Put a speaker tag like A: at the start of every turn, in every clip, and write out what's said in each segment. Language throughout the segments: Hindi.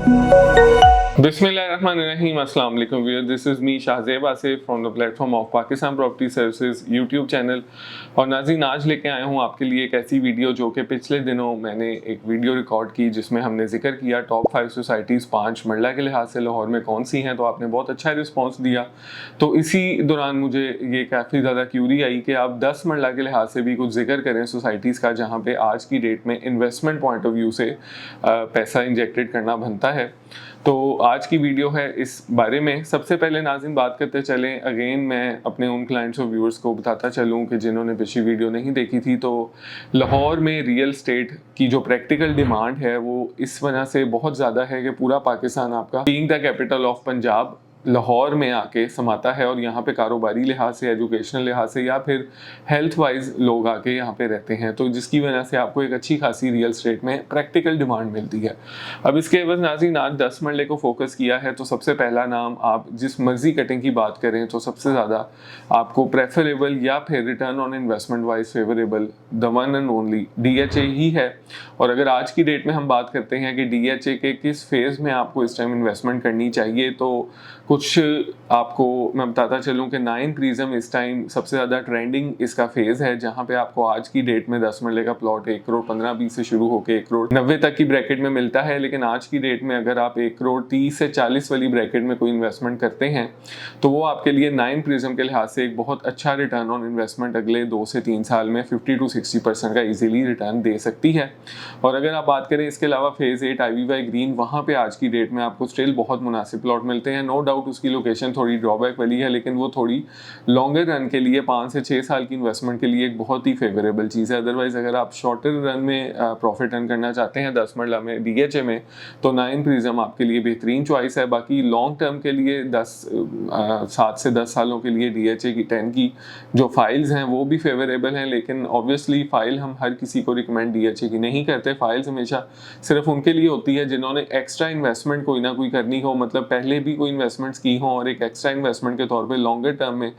A: Bismillahirrahmanirrahim. Assalamu alaikum viewers. This is me Shahzeb Asif from the platform of Pakistan Property Services YouTube channel. और नाज़रीन, आज लेके आया हूँ आपके लिए एक ऐसी वीडियो जो कि पिछले दिनों मैंने एक वीडियो रिकॉर्ड की जिसमें हमने जिक्र किया टॉप 5 सोसाइटीज़ 5 मरला के लिहाज से लाहौर में कौन सी हैं। तो आपने बहुत अच्छा रिस्पॉन्स दिया, तो इसी दौरान मुझे ये काफ़ी ज़्यादा क्यूरी आई कि आप 10 मरला के लिहाज से भी कुछ जिक्र करें सोसाइटीज़ का जहाँ पे आज की डेट में इन्वेस्टमेंट पॉइंट ऑफ व्यू से पैसा इंजेक्टेड करना बनता है। तो आज की वीडियो है इस बारे में। सबसे पहले नाज़रीन बात करते चलें, अगेन मैं अपने उन क्लाइंट्स और व्यूअर्स को बताता चलूं कि जिन्होंने पिछली वीडियो नहीं देखी थी, तो लाहौर में रियल स्टेट की जो प्रैक्टिकल डिमांड है वो इस वजह से बहुत ज़्यादा है कि पूरा पाकिस्तान आपका being the capital of Punjab Lahore में आके समाता है और यहाँ पे कारोबारी लिहाज से, एजुकेशनल लिहाज से या फिर हेल्थ वाइज लोग आके यहाँ पे रहते हैं, तो जिसकी वजह से आपको एक अच्छी खासी रियल स्टेट में प्रैक्टिकल डिमांड मिलती है। अब इसके एवज नाज़रीन आज 10 मरले को फोकस किया है, तो सबसे पहला नाम आप जिस मर्जी कटिंग की बात करें तो सबसे ज़्यादा आपको प्रेफरेबल या फिर return on investment wise favourable the one and only DHA ही है। और अगर आज की डेट में हम बात करते हैं कि DHA के किस फेज़ में आपको इस टाइम इन्वेस्टमेंट करनी चाहिए, तो कुछ आपको मैं बताता चलूं कि 9 प्रिज्म इस टाइम सबसे ज़्यादा ट्रेंडिंग इसका फेज़ है, जहां पे आपको आज की डेट में 10 मरले का प्लॉट 1 करोड़ 15-20 से शुरू होकर 1 करोड़ 90 तक की ब्रैकेट में मिलता है। लेकिन आज की डेट में अगर आप 1 करोड़ 30 से 40 वाली ब्रैकेट में कोई इन्वेस्टमेंट करते हैं तो वो आपके लिए 9 प्रिज्म के लिहाज से एक बहुत अच्छा रिटर्न ऑन इन्वेस्टमेंट अगले 2 से 3 साल में 50 to 60% का ईजिली रिटर्न दे सकती है। और अगर आप बात करें इसके अलावा फेज़ 8 IVY ग्रीन, वहाँ पे आज की डेट में आपको स्टिल बहुत मुनासिब प्लॉट मिलते हैं। नो डाउट उसकी लोकेशन थोड़ी ड्रॉबैक वाली है, लेकिन वो थोड़ी लॉन्गर रन के लिए 5 से 6 साल की इन्वेस्टमेंट के लिए एक बहुत ही फेवरेबल चीज़ है। अदरवाइज अगर आप शॉर्टर रन में प्रॉफिट अर्न करना चाहते हैं 10 मरला में DHA में, तो 9 प्रिज्म आपके लिए बेहतरीन चॉइस है। बाकी लॉन्ग टर्म के लिए 7 से 10 सालों के लिए DHA की 10 की जो फाइल्स हैं वो भी फेवरेबल हैं, लेकिन ऑब्वियसली फ़ाइल हम हर किसी को रिकमेंड DHA की नहीं करते। फाइल्स हमेशा सिर्फ उनके लिए होती है जिन्होंने एक्स्ट्रा इन्वेस्टमेंट कोई ना कोई करनी हो, मतलब पहले भी कोई इन्वेस्टमेंट्स की हो और एक एक्स्ट्रा इन्वेस्टमेंट के तौर पे लॉन्गर टर्म में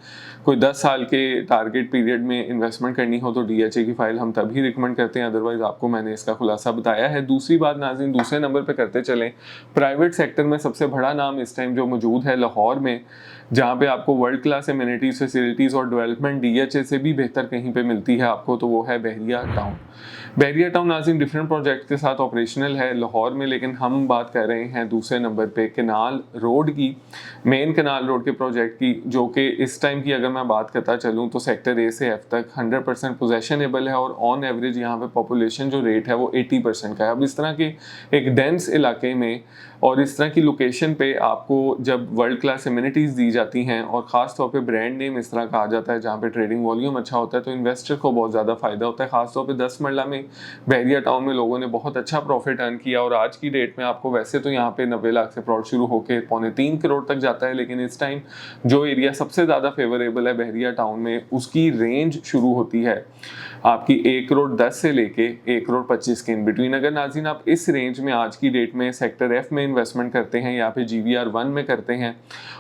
A: कोई 10 साल के टारगेट पीरियड में इन्वेस्टमेंट करनी हो, तो DHA की फाइल हम तभी रिकमेंड करते हैं। अदरवाइज आपको मैंने इसका खुलासा बताया है। दूसरी बात नाज़रीन, दूसरे नंबर पे करते चलें, प्राइवेट सेक्टर में सबसे बड़ा नाम इस टाइम जो मौजूद है लाहौर में, जहाँ पे आपको वर्ल्ड क्लास एमिनिटीज़ फैसिलिटीज़ और डेवलपमेंट DHA से भी बेहतर कहीं पे मिलती है आपको, तो वो है बहरिया टाउन। बहरिया टाउन नाज़रीन डिफरेंट प्रोजेक्ट के साथ ऑपरेशनल है लाहौर में, लेकिन हम बात कर रहे हैं दूसरे नंबर पे कनाल रोड की, मेन कनाल रोड के प्रोजेक्ट की, जो कि इस टाइम की अगर मैं बात करता चलूँ तो सेक्टर A से F तक 100% पोजेशनेबल है और ऑन एवरेज यहाँ पे पॉपुलेशन जो रेट है वो 80% का है। अब इस तरह के एक डेंस इलाके में और इस तरह की लोकेशन पे आपको जब वर्ल्ड क्लास एमिनिटीज़ दी जाती हैं और ख़ास तौर पे ब्रांड नेम इस तरह कहा जाता है जहाँ पे ट्रेडिंग वॉल्यूम अच्छा होता है, तो इन्वेस्टर को बहुत ज़्यादा फ़ायदा होता है। ख़ास तौर पे 10 मरला में बहरिया टाउन में लोगों ने बहुत अच्छा प्रॉफिट अर्न किया और आज की डेट में आपको वैसे तो यहाँ पे 90 लाख से प्लॉट शुरू होकर 2.25 करोड़ तक जाता है, लेकिन इस टाइम जो एरिया सबसे ज़्यादा फेवरेबल है बहरिया टाउन में, उसकी रेंज शुरू होती है आपकी 1 करोड़ 10 से लेके 1 करोड़ 25 के इन बिटवीन। अगर नाज़रीन आप इस रेंज में आज की डेट में सेक्टर F में इन्वेस्टमेंट करते हैं या फिर GVR 1 में करते हैं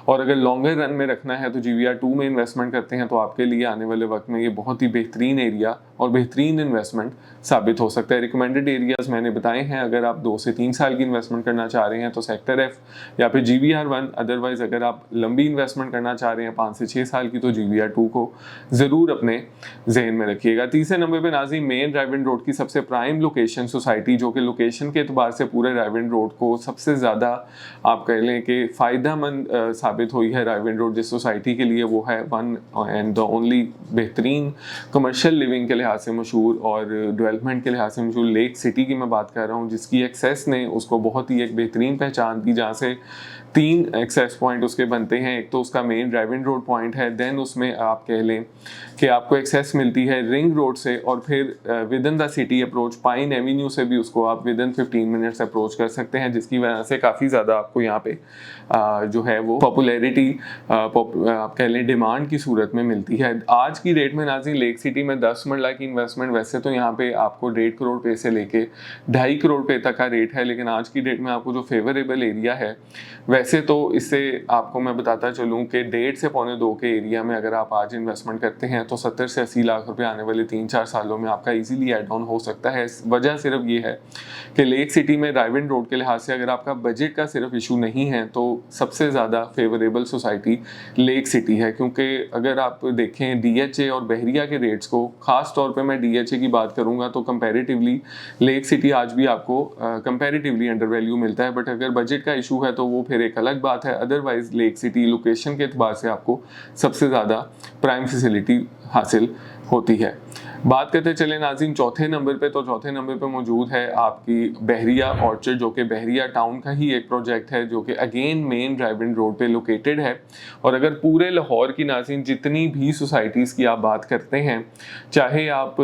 A: और अगर लॉन्गर रन में रखना है तो GVR 2 में इन्वेस्टमेंट करते हैं, तो आपके लिए आने वाले वक्त में ये बहुत ही बेहतरीन एरिया और बेहतरीन इन्वेस्टमेंट साबित हो सकता है। रिकमेंडेड एरियाज मैंने बताए हैं, अगर आप 2 से 3 साल की इन्वेस्टमेंट करना चाह रहे हैं तो सेक्टर F या फिर GVR 1, अदरवाइज अगर आप लंबी इन्वेस्टमेंट करना चाह रहे हैं 5 से 6 साल की, तो GVR 2 को ज़रूर अपने जहन में रखिएगा। तीसरे नंबर पे नाज़रीन मेन ड्राइविंग रोड की सबसे प्राइम लोकेशन सोसाइटी, जो कि लोकेशन के एतबार से पूरे ड्राइविंग रोड को सबसे ज़्यादा आप कह लें कि फ़ायदेमंद साबित हुई है ड्राइविंग रोड जिस सोसाइटी के लिए, वो है वन एंड द ओनली बेहतरीन कमर्शियल लिविंग के लिहाज से मशहूर और डेवलपमेंट के लिहाज से मशहूर लेक सिटी की मैं बात कर रहा हूँ, जिसकी एक्सेस ने उसको बहुत ही एक बेहतरीन पहचान दी, जहाँ से 3 एक्सेस पॉइंट उसके बनते हैं। एक तो उसका मेन ड्राइविंग रोड पॉइंट है, देन उसमें आप कह लें कि आपको एक्सेस मिलती है रिंग रोड से, और फिर with in the city approach pine Avenue से भी उसको आप विद इन 15 मिनट्स अप्रोच कर सकते हैं, जिसकी वजह से काफ़ी ज़्यादा आपको यहाँ पे जो है वो पॉपुलैरिटी आप कह लें डिमांड की सूरत में मिलती है। आज की डेट में नाज़रीन लेक सिटी में 10 मरला की इन्वेस्टमेंट वैसे तो यहाँ पे आपको 1.5 करोड़ रुपए से लेके 2.5 करोड़ रुपए तक का रेट है। लेकिन आज की डेट में आपको जो फेवरेबल एरिया है, वैसे तो इससे आपको मैं बताता चलूँ कि 1.5 से 1.25 के एरिया में अगर आप आज इन्वेस्टमेंट करते हैं तो 70 से 80 लाख रुपए आने वाले 3-4 सालों में आपका इजीली ऐड ऑन हो सकता है। वजह सिर्फ ये है कि लेक सिटी में ड्राइव इन रोड के लिहाज से अगर आपका बजट का सिर्फ इशू नहीं है तो सबसे ज़्यादा फेवरेबल सोसाइटी लेक सिटी है। क्योंकि अगर आप देखें DHA और बहरिया के रेट्स को, ख़ास तौर पे मैं DHA की बात करूँगा तो कंपैरेटिवली लेक सिटी आज भी आपको कंपैरेटिवली अंडर वैल्यू मिलता है। बट अगर बजट का इशू है तो वो फिर एक अलग बात है। अदरवाइज लेक सिटी लोकेशन के एतबार से आपको सबसे ज़्यादा प्राइम फैसिलिटी हासिल होती है। बात करते चले नाज़रीन चौथे नंबर पे, तो चौथे नंबर पे मौजूद है आपकी बहरिया ऑर्चर्ड, जो कि बहरिया टाउन का ही एक प्रोजेक्ट है, जो कि अगेन मेन ड्राइव इन रोड पे लोकेटेड है। और अगर पूरे लाहौर की नाज़रीन जितनी भी सोसाइटीज़ की आप बात करते हैं, चाहे आप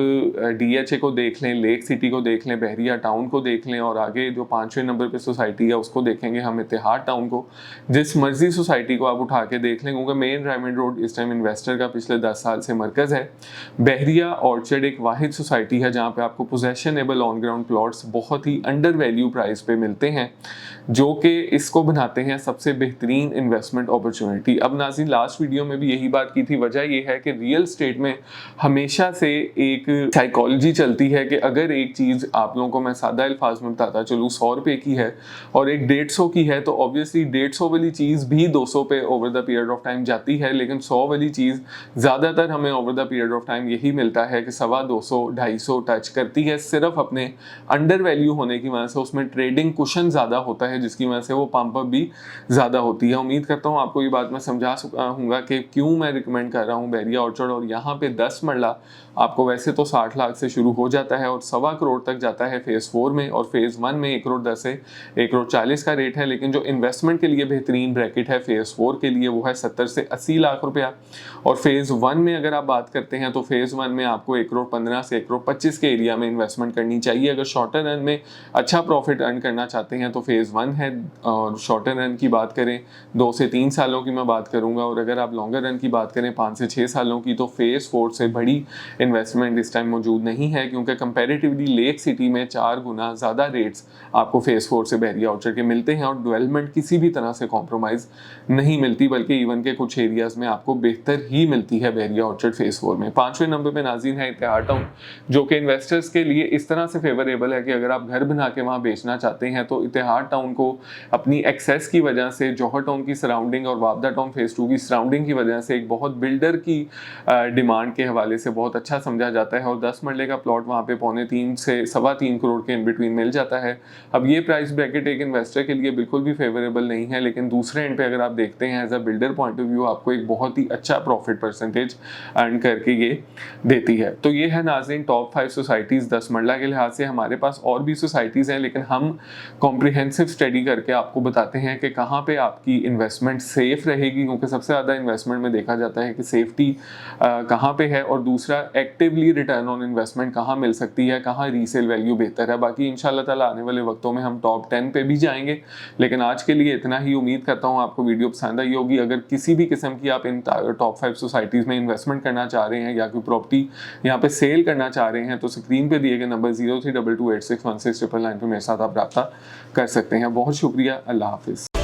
A: DHA को देख लें, लेक सिटी को देख लें, बहरिया टाउन को देख लें, और आगे जो 5वें नंबर पे सोसाइटी है उसको देखेंगे हम इत्तेहाद टाउन को, जिस मर्जी सोसाइटी को आप उठा के देख लें, क्योंकि मेन ड्राइव इन रोड इस टाइम इन्वेस्टर का पिछले 10 साल से मरकज़ है। बहरिया ऑर्चर्ड एक वाहिद सोसाइटी है जहाँ पे आपको पोजेशनेबल ऑन ग्राउंड प्लॉट्स बहुत ही अंडर वैल्यू प्राइस पे मिलते हैं, जो कि इसको बनाते हैं सबसे बेहतरीन इन्वेस्टमेंट अपॉर्चुनिटी। अब नाज़रीन लास्ट वीडियो में भी यही बात की थी। वजह ये है कि रियल स्टेट में हमेशा से एक साइकोलॉजी चलती है कि अगर एक चीज़ आप लोगों को मैं सादा अल्फाज में बताता चलूँ 100 रुपये की है और एक 150 की है, तो ऑब्वियसली 150 वाली चीज़ भी 200 पे over the period of time जाती है। लेकिन 100 वाली चीज़ ज़्यादातर हमें over the period of time यही मिलता है कि 250, 250 टच करती है, सिर्फ अपने अंडर वैल्यू होने की वजह से। उसमें ट्रेडिंग कुशन ज़्यादा होता है जिसकी वजह से वो पंप अप भी ज़्यादा होती है। उम्मीद करता हूँ आपको ये बात मैं समझा हूँगा कि क्यों मैं रिकमेंड कर रहा हूँ बहरिया ऑर्चर्ड। और यहाँ पे 10 मरला आपको वैसे तो 60 लाख से शुरू हो जाता है और 1.25 करोड़ तक जाता है फेज़ 4 में, और फेज़ 1 में 1 करोड़ 10 से 1 करोड़ 40 का रेट है। लेकिन जो इन्वेस्टमेंट के लिए बेहतरीन ब्रैकेट है फेज़ 4 के लिए वो है 70 से 80 लाख रुपया। और फेज़ 1 में अगर आप बात करते हैं तो फेज़ 1 में आपको 1 करोड़ 15 से 1 करोड़ 25 के एरिया में इन्वेस्टमेंट करनी चाहिए। अगर शॉर्टर रन में अच्छा प्रॉफिट अर्न करना चाहते हैं तो फेज़ 1 है। और शॉर्टर रन की बात करें 2 से 3 सालों की मैं बात करूंगा, और अगर आप लॉन्गर रन की बात करें 5 से 6 सालों की, तो फेज़ 4 से बड़ी इन्वेस्टमेंट इस टाइम मौजूद नहीं है। क्योंकि कंपैरेटिवली लेक सिटी में 4 गुना ज़्यादा रेट्स आपको फेज़ 4 से बहरिया ऑर्चर्ड के मिलते हैं, और डेवलपमेंट किसी भी तरह से कॉम्प्रोमाइज़ नहीं मिलती, बल्कि इवन के कुछ एरियाज़ में आपको बेहतर ही मिलती है बहरिया ऑर्चर्ड फेज़ 4 में। 5वें नंबर पर नाज़रीन है इत्तेहाद टाउन, जो कि इन्वेस्टर्स के लिए इस तरह से फेवरेबल है कि अगर आप घर बना के वहाँ बेचना चाहते हैं तो इत्तेहाद टाउन को अपनी एक्सेस की वजह से, जौहर टाउन की सराउंडिंग और वाबदा टाउन फेज़ 2 की सराउंडिंग की वजह से एक बहुत बिल्डर की डिमांड के हवाले से बहुत अच्छा समझा जाता है। और 10 मरले का प्लॉट वहाँ पे 2.25 से 3.25 करोड़ के इन बिटवीन मिल जाता है। अब ये प्राइस ब्रैकेट एक इन्वेस्टर के लिए बिल्कुल भी फेवरेबल नहीं है, लेकिन दूसरे एंड पे अगर आप देखते हैं as a builder point of view आपको एक बहुत ही अच्छा प्रॉफिट परसेंटेज अर्न करके ये देती है। तो ये है नाज़रीन टॉप 5 सोसाइटीज़ 10 मरला के लिहाज से। हमारे पास और भी सोसाइटीज़ हैं, लेकिन हम कॉम्प्रिहेंसिव स्टडी करके आपको बताते हैं कि कहाँ पे आपकी इन्वेस्टमेंट सेफ रहेगी, क्योंकि सबसे ज़्यादा इन्वेस्टमेंट में देखा जाता है कि सेफ्टी कहाँ पे है, और दूसरा एक्टिवली रिटर्न ऑन इन्वेस्टमेंट कहाँ मिल सकती है, कहाँ रीसेल वैल्यू बेहतर है। बाकी इंशाल्लाह ताला आने वाले वक्तों में हम टॉप 10 पे भी जाएंगे, लेकिन आज के लिए इतना ही। उम्मीद करता हूँ आपको वीडियो पसंद आई होगी। अगर किसी भी किस्म की आप इन टॉप 5 सोसाइटीज़ में इन्वेस्टमेंट करना चाह रहे हैं या कोई प्रॉपर्टी यहाँ पे सेल करना चाह रहे हैं तो स्क्रीन पे दिए गए नंबर 0322861699 पे मेरे साथ आप रब्ता कर सकते हैं। बहुत शुक्रिया। अल्लाह हाफिज़।